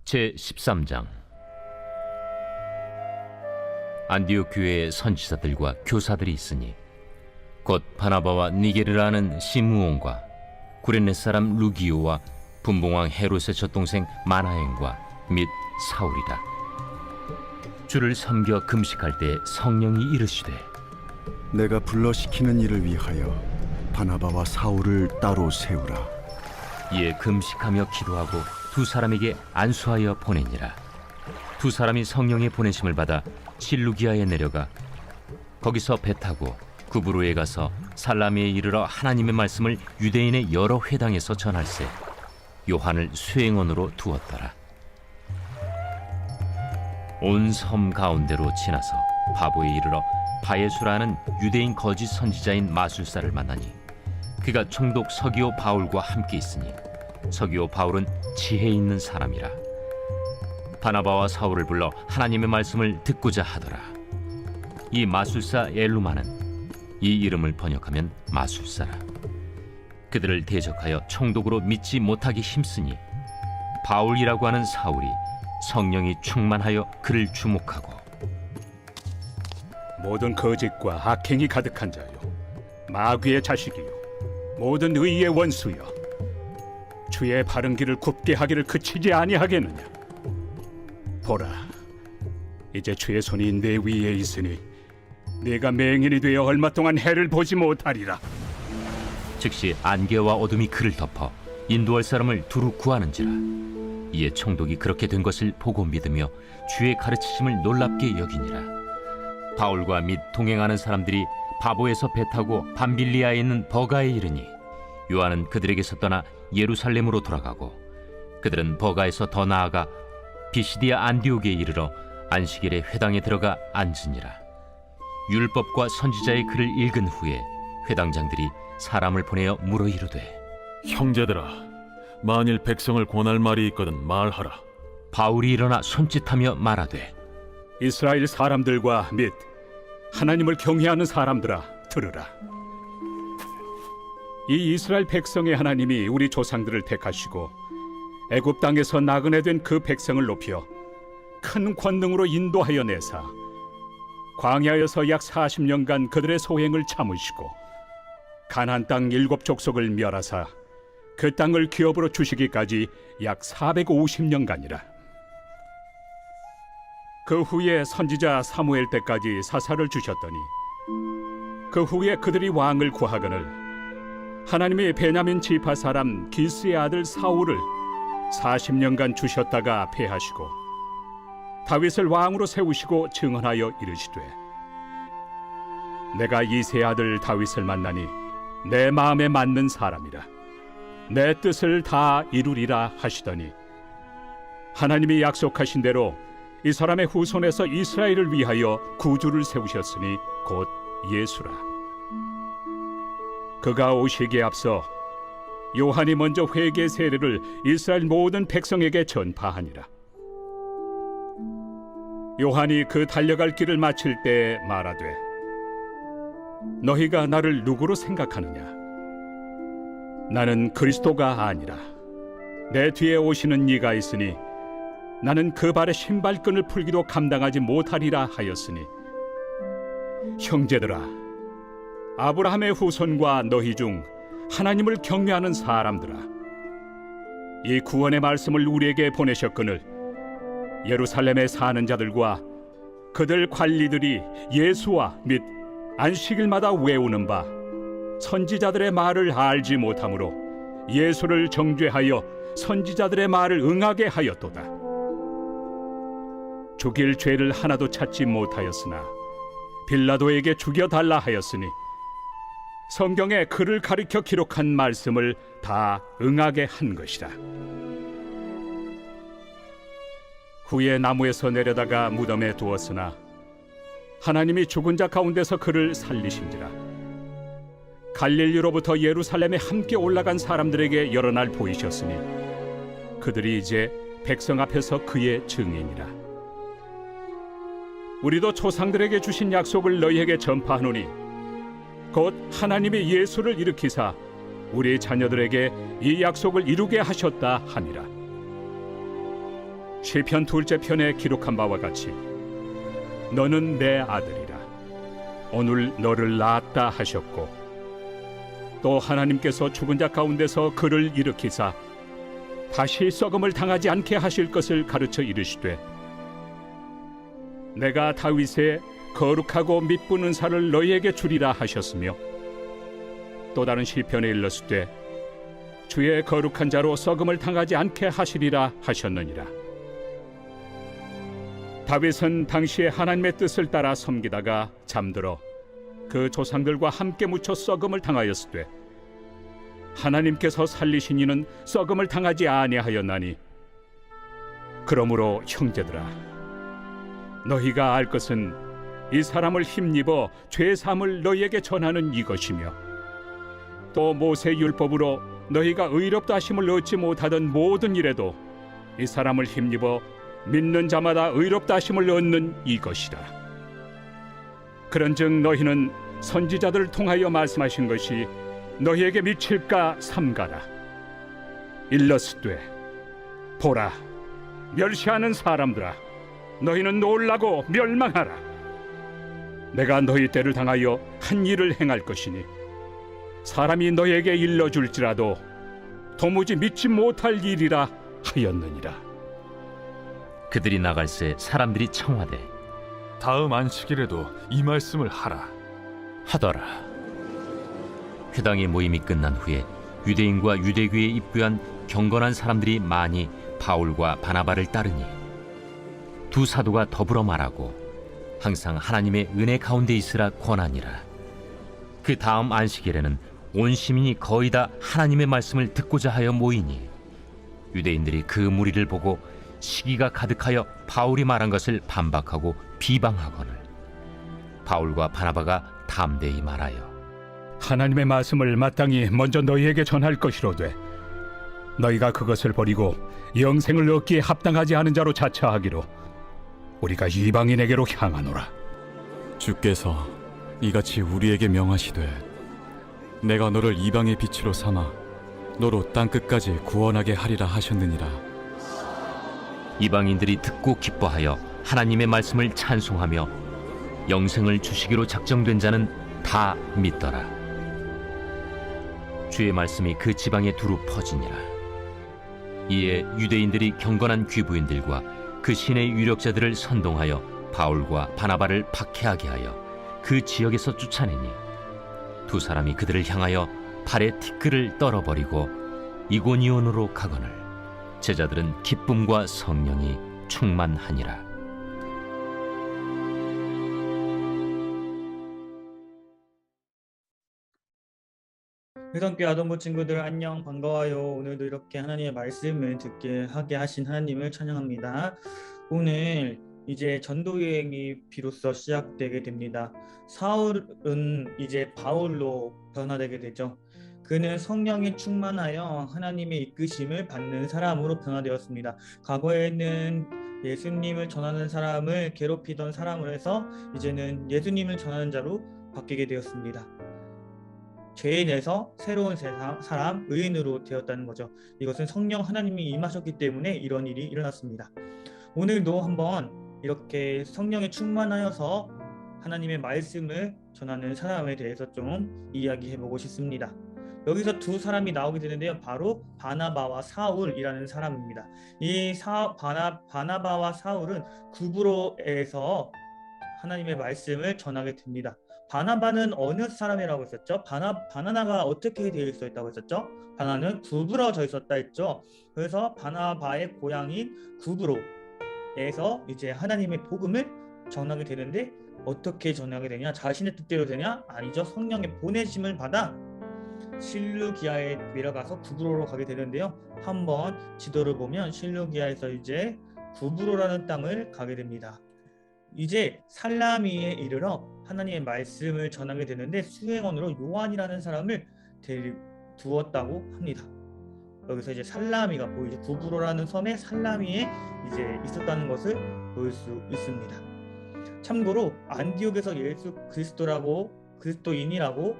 제13장. 안디옥 교회에 선지자들과 교사들이 있으니 곧 바나바와 니게르라는 시므온과 구레네 사람 루기오와 분봉왕 헤롯의 젖동생 마나행과 및 사울이라. 주를 섬겨 금식할 때 성령이 이르시되 내가 불러시키는 일을 위하여 바나바와 사울을 따로 세우라. 이에 금식하며 기도하고 두 사람에게 안수하여 보내니라. 두 사람이 성령의 보내심을 받아 실루기아에 내려가 거기서 배 타고 구브로에 가서 살라미에 이르러 하나님의 말씀을 유대인의 여러 회당에서 전할세 요한을 수행원으로 두었더라. 온 섬 가운데로 지나서 바보에 이르러 바예수라는 유대인 거짓 선지자인 마술사를 만나니 그가 총독 서기오 바울과 함께 있으니 서기오 바울은 지혜 있는 사람이라. 바나바와 사울을 불러 하나님의 말씀을 듣고자 하더라. 이 마술사 엘루마는 이 이름을 번역하면 마술사라. 그들을 대적하여 총독으로 믿지 못하기 힘쓰니 바울이라고 하는 사울이 성령이 충만하여 그를 주목하고 모든 거짓과 악행이 가득한 자요, 마귀의 자식이요, 모든 의의 원수여, 주의 바른 길을 굽게 하기를 그치지 아니하겠느냐. 보라, 이제 주의 손이 내 위에 있으니 네가 맹인이 되어 얼마 동안 해를 보지 못하리라. 즉시 안개와 어둠이 그를 덮어 인도할 사람을 두루 구하는지라. 이에 총독이 그렇게 된 것을 보고 믿으며 주의 가르치심을 놀랍게 여기니라. 바울과 및 동행하는 사람들이 바보에서 배 타고 밤빌리아에 있는 버가에 이르니 요한은 그들에게서 떠나 예루살렘으로 돌아가고 그들은 버가에서 더 나아가 비시디아 안디옥에 이르러 안식일에 회당에 들어가 앉으니라. 율법과 선지자의 글을 읽은 후에 회당장들이 사람을 보내어 물어 이르되 형제들아, 만일 백성을 권할 말이 있거든 말하라. 바울이 일어나 손짓하며 말하되 이스라엘 사람들과 및 하나님을 경외하는 사람들아, 들으라. 이 이스라엘 백성의 하나님이 우리 조상들을 택하시고 애굽 땅에서 나그네 된 그 백성을 높여 큰 권능으로 인도하여 내사 광야에서 약 40년간 그들의 소행을 참으시고 가나안 땅 7족속을 멸하사 그 땅을 기업으로 주시기까지 약 450년간이라. 그 후에 선지자 사무엘 때까지 사사를 주셨더니 그 후에 그들이 왕을 구하거늘 하나님이 베냐민 지파 사람 기스의 아들 사울을 40년간 주셨다가 패하시고 다윗을 왕으로 세우시고 증언하여 이르시되 내가 이새의 아들 다윗을 만나니 내 마음에 맞는 사람이라. 내 뜻을 다 이루리라 하시더니 하나님이 약속하신 대로 이 사람의 후손에서 이스라엘을 위하여 구주를 세우셨으니 곧 예수라. 그가 오시기에 앞서 요한이 먼저 회개 세례를 이스라엘 모든 백성에게 전파하니라. 요한이 그 달려갈 길을 마칠 때 말하되 너희가 나를 누구로 생각하느냐? 나는 그리스도가 아니라 내 뒤에 오시는 이가 있으니 나는 그 발의 신발끈을 풀기도 감당하지 못하리라 하였으니 형제들아, 아브라함의 후손과 너희 중 하나님을 경외하는 사람들아, 이 구원의 말씀을 우리에게 보내셨거늘 예루살렘에 사는 자들과 그들 관리들이 예수와 및 안식일마다 외우는 바 선지자들의 말을 알지 못하므로 예수를 정죄하여 선지자들의 말을 응하게 하였도다. 죽일 죄를 하나도 찾지 못하였으나 빌라도에게 죽여달라 하였으니 성경에 그를 가리켜 기록한 말씀을 다 응하게 한 것이라. 후에 나무에서 내려다가 무덤에 두었으나 하나님이 죽은 자 가운데서 그를 살리신지라. 갈릴리로부터 예루살렘에 함께 올라간 사람들에게 여러 날 보이셨으니 그들이 이제 백성 앞에서 그의 증인이라. 우리도 조상들에게 주신 약속을 너희에게 전파하노니 곧 하나님이 예수를 일으키사 우리 자녀들에게 이 약속을 이루게 하셨다 함이라. 시편 둘째 편에 기록한 바와 같이 너는 내 아들이라 오늘 너를 낳았다 하셨고, 또 하나님께서 죽은 자 가운데서 그를 일으키사 다시 썩음을 당하지 않게 하실 것을 가르쳐 이르시되, 내가 다윗의 거룩하고 mit부는 살을 너희에게 주리라 하셨으며, 또 다른 시편에 일렀으되 주의 거룩한 자로 썩음을 당하지 않게 하시리라 하셨느니라. 다윗은 당시에 하나님의 뜻을 따라 섬기다가 잠들어 그 조상들과 함께 묻혀 썩음을 당하였으되, 하나님께서 살리신 이는 썩음을 당하지 아니하였나니, 그러므로 형제들아, 너희가 알 것은 이 사람을 힘입어 죄 사함을 너희에게 전하는 이것이며, 또 모세 율법으로 너희가 의롭다 하심을 얻지 못하던 모든 일에도 이 사람을 힘입어 믿는 자마다 의롭다 하심을 얻는 이것이라. 그런즉 너희는 선지자들을 통하여 말씀하신 것이 너희에게 미칠까 삼가라. 일러스되 보라, 멸시하는 사람들아, 너희는 놀라고 멸망하라. 내가 너희 때를 당하여 한 일을 행할 것이니 사람이 너희에게 일러줄지라도 도무지 믿지 못할 일이라 하였느니라. 그들이 나갈새 사람들이 청하되 다음 안식일에도 이 말씀을 하라. 하더라. 회당의 모임이 끝난 후에 유대인과 유대교에 입부한 경건한 사람들이 많이 바울과 바나바를 따르니 두 사도가 더불어 말하고 항상 하나님의 은혜 가운데 있으라 권하니라. 그 다음 안식일에는 온 시민이 거의 다 하나님의 말씀을 듣고자 하여 모이니 유대인들이 그 무리를 보고 시기가 가득하여 바울이 말한 것을 반박하고 비방하거늘 바울과 바나바가 담대히 말하여 하나님의 말씀을 마땅히 먼저 너희에게 전할 것이로되, 너희가 그것을 버리고 영생을 얻기에 합당하지 않은 자로 자처하기로 우리가 이방인에게로 향하노라. 주께서 이같이 우리에게 명하시되 내가 너를 이방의 빛으로 삼아 너로 땅끝까지 구원하게 하리라 하셨느니라. 이방인들이 듣고 기뻐하여 하나님의 말씀을 찬송하며 영생을 주시기로 작정된 자는 다 믿더라. 주의 말씀이 그 지방에 두루 퍼지니라. 이에 유대인들이 경건한 귀부인들과 그 신의 유력자들을 선동하여 바울과 바나바를 박해하게 하여 그 지역에서 쫓아내니 두 사람이 그들을 향하여 팔에 티끌을 떨어버리고 이고니온으로 가거늘 제자들은 기쁨과 성령이 충만하니라. 회성교회 아동부 친구들 안녕, 반가워요. 오늘도 이렇게 하나님의 말씀을 듣게 하게 하신 하나님을 찬양합니다. 오늘 이제 전도 여행이 비로소 시작되게 됩니다. 사울은 이제 바울로 변화되게 되죠. 그는 성령에 충만하여 하나님의 이끄심을 받는 사람으로 변화되었습니다. 과거에는 예수님을 전하는 사람을 괴롭히던 사람을 해서 이제는 예수님을 전하는 자로 바뀌게 되었습니다. 죄인에서 새로운 사람, 의인으로 되었다는 거죠. 이것은 성령 하나님이 임하셨기 때문에 이런 일이 일어났습니다. 오늘도 한번 이렇게 성령에 충만하여서 하나님의 말씀을 전하는 사람에 대해서 좀 이야기해보고 싶습니다. 여기서 두 사람이 나오게 되는데요. 바로 바나바와 사울이라는 사람입니다. 이 바나바와 사울은 구브로에서 하나님의 말씀을 전하게 됩니다. 바나바는 어느 사람이라고 했었죠? 바나나가 어떻게 되어 있었다고 했었죠? 바나는 구부러져 있었다 했죠. 그래서 바나바의 고향인 구브로에서 이제 하나님의 복음을 전하게 되는데, 어떻게 전하게 되냐? 자신의 뜻대로 되냐? 아니죠. 성령의 보내심을 받아 실루기아에 내려가서 구브로로 가게 되는데요. 한번 지도를 보면 실루기아에서 이제 구브로라는 땅을 가게 됩니다. 이제 살라미에 이르러 하나님의 말씀을 전하게 되는데 수행원으로 요한이라는 사람을 두었다고 합니다. 여기서 이제 살라미가 보이죠. 구브로라는 섬에 살라미에 이제 있었다는 것을 볼 수 있습니다. 참고로 안디옥에서 예수 그리스도인이라고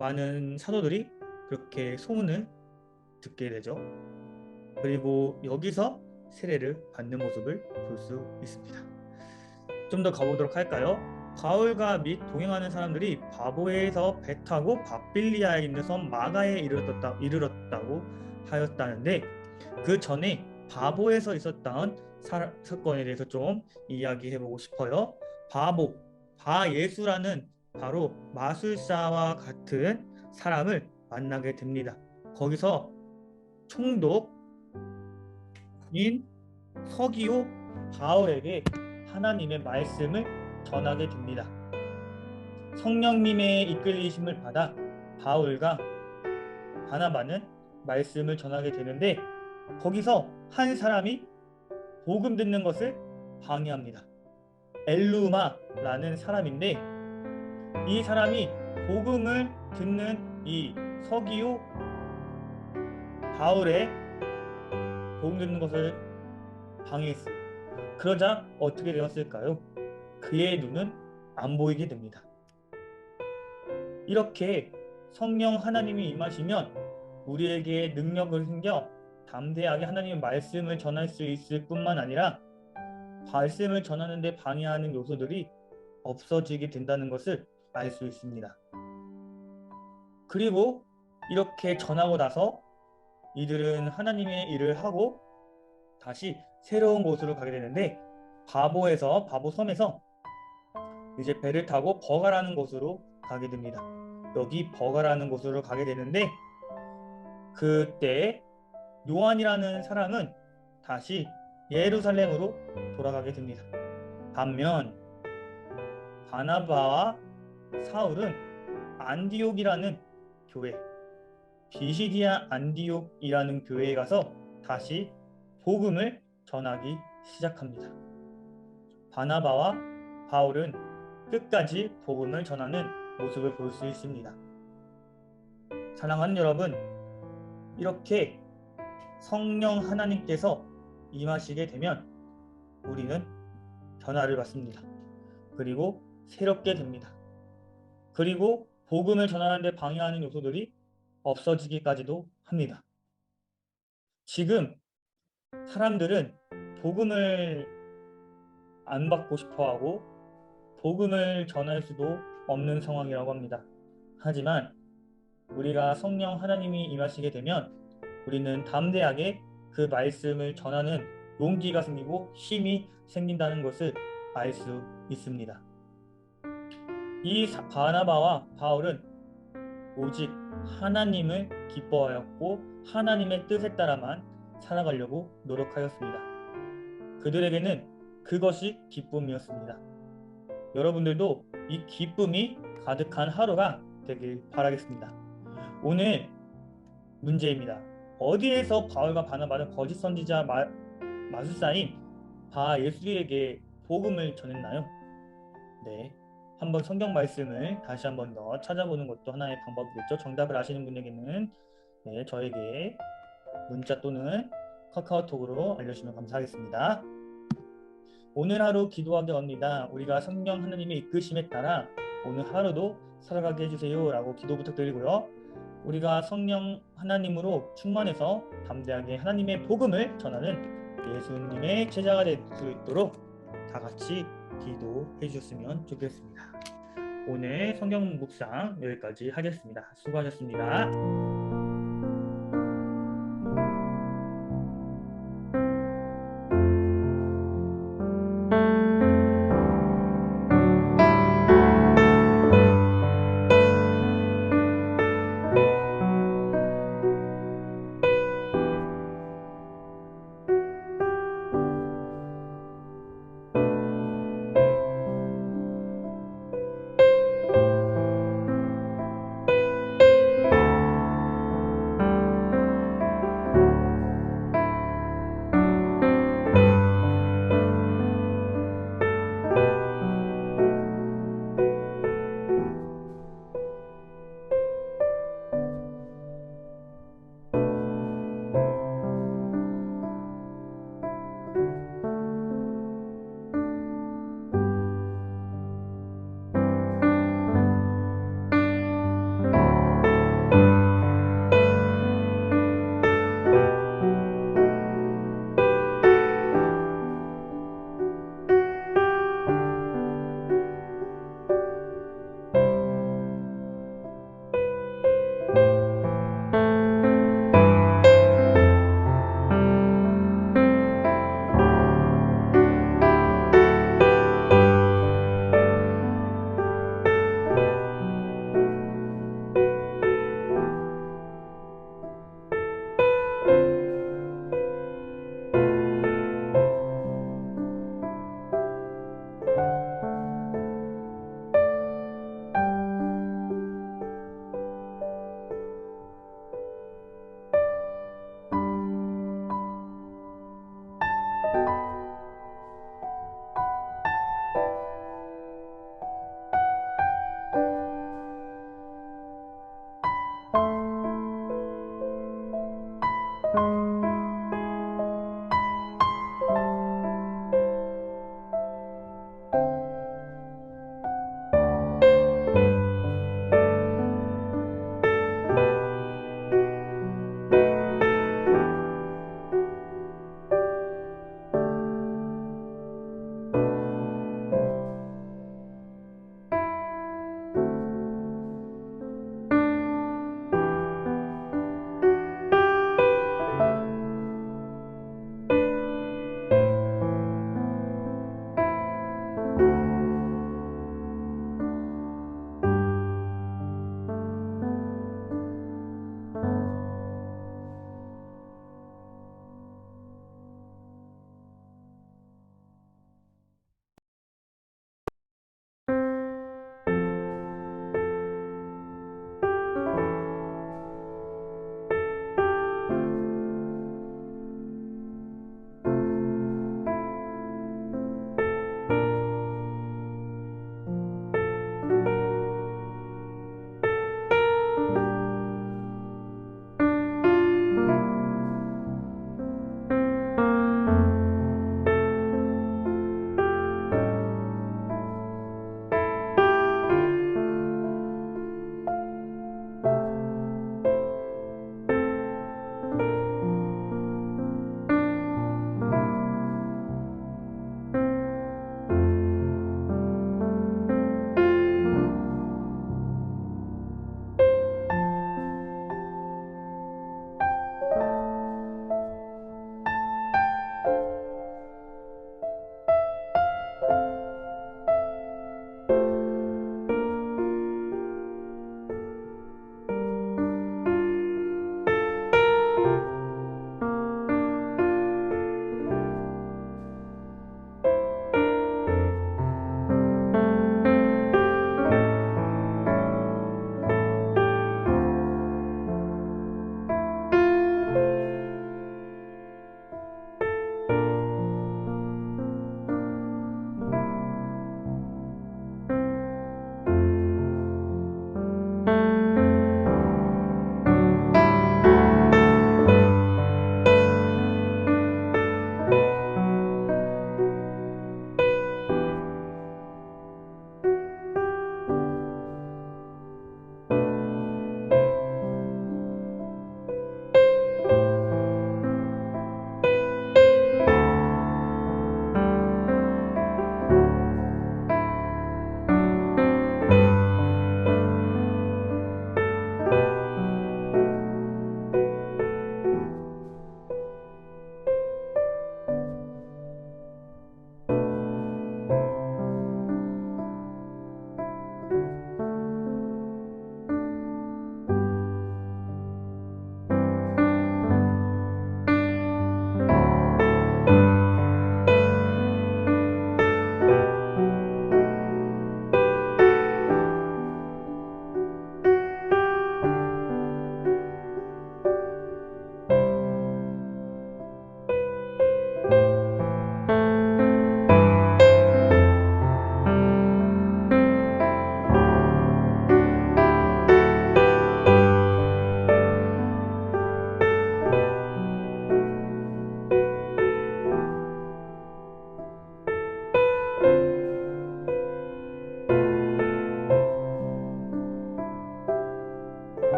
많은 사도들이 그렇게 소문을 듣게 되죠. 그리고 여기서 세례를 받는 모습을 볼 수 있습니다. 좀 더 가보도록 할까요? 바울과 및 동행하는 사람들이 바보에서 배 타고 밥빌리아에 있는 섬 마가에 이르렀다고 하였다는데, 그 전에 바보에서 있었던 사건에 대해서 좀 이야기해보고 싶어요. 바예수라는 바로 마술사와 같은 사람을 만나게 됩니다. 거기서 총독인 서기오 바울에게 하나님의 말씀을 전하게 됩니다. 성령님의 이끌리심을 받아 바울과 바나바는 말씀을 전하게 되는데, 거기서 한 사람이 복음 듣는 것을 방해합니다. 엘루마라는 사람인데, 이 사람이 복음을 듣는 이 서기오 바울의 복음 듣는 것을 방해했어요. 그러자 어떻게 되었을까요? 그의 눈은 안 보이게 됩니다. 이렇게 성령 하나님이 임하시면 우리에게 능력을 생겨 담대하게 하나님의 말씀을 전할 수 있을 뿐만 아니라 말씀을 전하는 데 방해하는 요소들이 없어지게 된다는 것을 알 수 있습니다. 그리고 이렇게 전하고 나서 이들은 하나님의 일을 하고 다시 새로운 곳으로 가게 되는데, 바보섬에서 이제 배를 타고 버가라는 곳으로 가게 됩니다. 여기 버가라는 곳으로 가게 되는데, 그때 요한이라는 사람은 다시 예루살렘으로 돌아가게 됩니다. 반면 바나바와 사울은 안디옥이라는 교회, 비시디아 안디옥이라는 교회에 가서 다시 복음을 전하기 시작합니다. 바나바와 바울은 끝까지 복음을 전하는 모습을 볼 수 있습니다. 사랑하는 여러분, 이렇게 성령 하나님께서 임하시게 되면 우리는 변화를 받습니다. 그리고 새롭게 됩니다. 그리고 복음을 전하는 데 방해하는 요소들이 없어지기까지도 합니다. 지금 사람들은 복음을 안 받고 싶어하고 복음을 전할 수도 없는 상황이라고 합니다. 하지만 우리가 성령 하나님이 임하시게 되면 우리는 담대하게 그 말씀을 전하는 용기가 생기고 힘이 생긴다는 것을 알 수 있습니다. 이 바나바와 바울은 오직 하나님을 기뻐하였고 하나님의 뜻에 따라만 살아가려고 노력하였습니다. 그들에게는 그것이 기쁨이었습니다. 여러분들도 이 기쁨이 가득한 하루가 되길 바라겠습니다. 오늘 문제입니다. 어디에서 바울과 바나바는 거짓 선지자 마술사인 바예수에게 복음을 전했나요? 네, 한번 성경 말씀을 다시 한번 더 찾아보는 것도 하나의 방법이겠죠. 정답을 아시는 분에게는 저에게 문자 또는 카카오톡으로 알려주시면 감사하겠습니다. 오늘 하루 기도하게 합니다. 우리가 성령 하나님의 이끄심에 따라 오늘 하루도 살아가게 해주세요 라고 기도 부탁드리고요. 우리가 성령 하나님으로 충만해서 담대하게 하나님의 복음을 전하는 예수님의 제자가 될 수 있도록 다 같이 기도해 주셨으면 좋겠습니다. 오늘 성경 묵상 여기까지 하겠습니다. 수고하셨습니다.